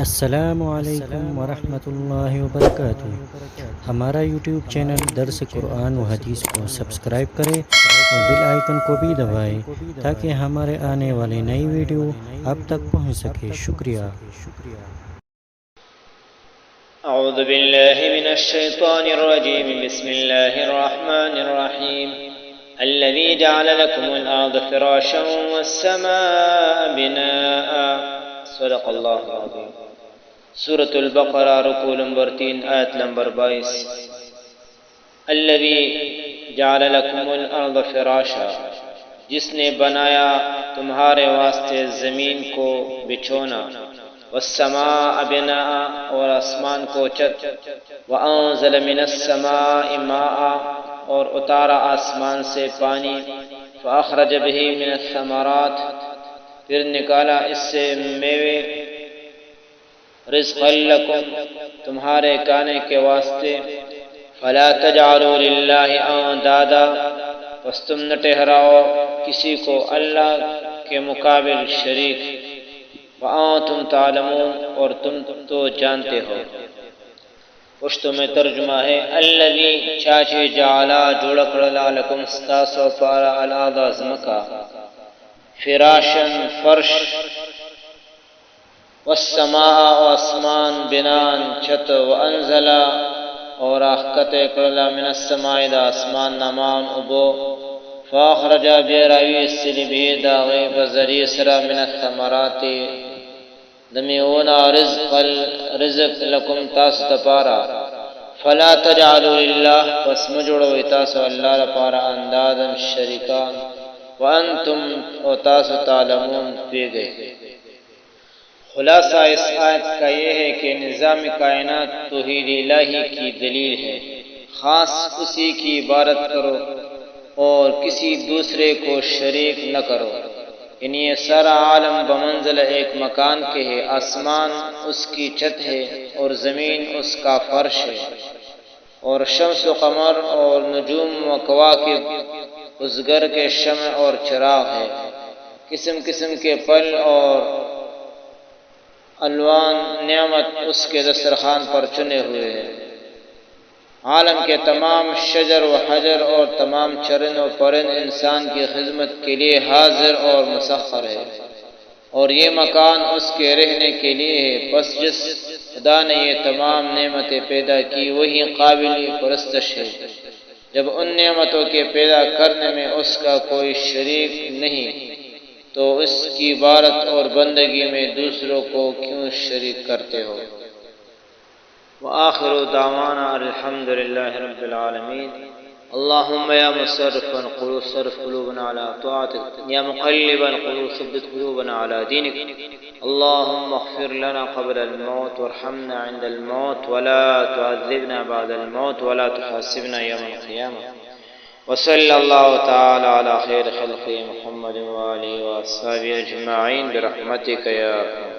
السلام علیکم ورحمۃ اللہ وبرکاتہ۔ ہمارا یوٹیوب چینل درس قرآن و حدیث کو سبسکرائب کریں اور بیل آئیکن کو بھی دبائیں تاکہ ہمارے آنے والی نئی ویڈیو آپ تک پہنچ سکے۔ شکریہ۔ اعوذ باللہ من الشیطان الرجیم، بسم اللہ الرحمن الرحیم۔ الذي جعل لكم الارض فراشا والسماء بناء، صدق اللہ العظیم۔ سورۃ البقرہ رکوع نمبر 3 آیت نمبر 22۔ الذی جعل لکم الارض فراشا، جس نے بنایا تمہارے واسطے زمین کو بچھونا، والسماء بناء، اور آسمان کو چھت، وانزل من السماء ماء، اور اتارا آسمان سے پانی، فاخرج به من الثمرات، پھر نکالا اس سے میوے، رزقا لکم، تمہارے کھانے کے واسطے، فلا تجعلوا للہ اندادا، پس تم نہ ٹھہراؤ کسی کو اللہ کے مقابل شریک، وانتم تعلمون، اور تم تو جانتے ہو۔ پشتو میں ترجمہ ہے، الذی چاچے جعلا جوڑ کڑلا لکم ستاسو پارا الارض ازمکا، فراشن فرش، والسماء آسمان، بنان چھت، وانزل، اور آخکت کڑلا من السماء دا آسمان نمان ابو، فاخرج بیراوی السلی بھی داغی بزری سرا من الثمرات دمیونا، رزق لکم تاس تپارا، فلا تجعلوا للہ، پس مجوڑو تاسو اللہ لپارا اندادا شریکان، وانتم او تاسو تعلمون پی گئے۔ خلاصہ اس آیت کا یہ ہے کہ نظام کائنات توحید الہی کی دلیل ہے۔ خاص اسی کی عبادت کرو اور کسی دوسرے کو شریک نہ کرو۔ یعنی یہ سارا عالم بمنزل ایک مکان کے ہے، آسمان اس کی چھت ہے اور زمین اس کا فرش ہے، اور شمس و قمر اور نجوم و کواکب اس گھر کے شمع اور چراغ ہے۔ قسم قسم کے پھل اور الوان نعمت اس کے دسترخوان پر چنے ہوئے ہیں۔ عالم کے تمام شجر و حجر اور تمام چرند و پرند انسان کی خدمت کے لیے حاضر اور مسخر ہے، اور یہ مکان اس کے رہنے کے لیے ہے۔ پس جس خدا نے یہ تمام نعمتیں پیدا کی وہی قابل پرستش ہے، جب ان نعمتوں کے پیدا کرنے میں اس کا کوئی شریک نہیں، تو اس کی عبادت اور بندگی میں دوسروں کو کیوں شریک کرتے ہو؟ وآخر دعوانا الحمد للہ رب العالمین۔ اللہم یا مصرفا القلوب صرف قلوبنا على طاعتك، یا مقلبا القلوب ثبت قلوبنا على دينك۔ اللہم اغفر لنا قبل الموت وارحمنا عند الموت ولا تعذبنا بعد الموت ولا تحاسبنا يوم القيامة۔ وصلی اللہ تعالی علی خیر خلق محمد وآلہ وصحبہ اجمعین برحمتک یا ارحم۔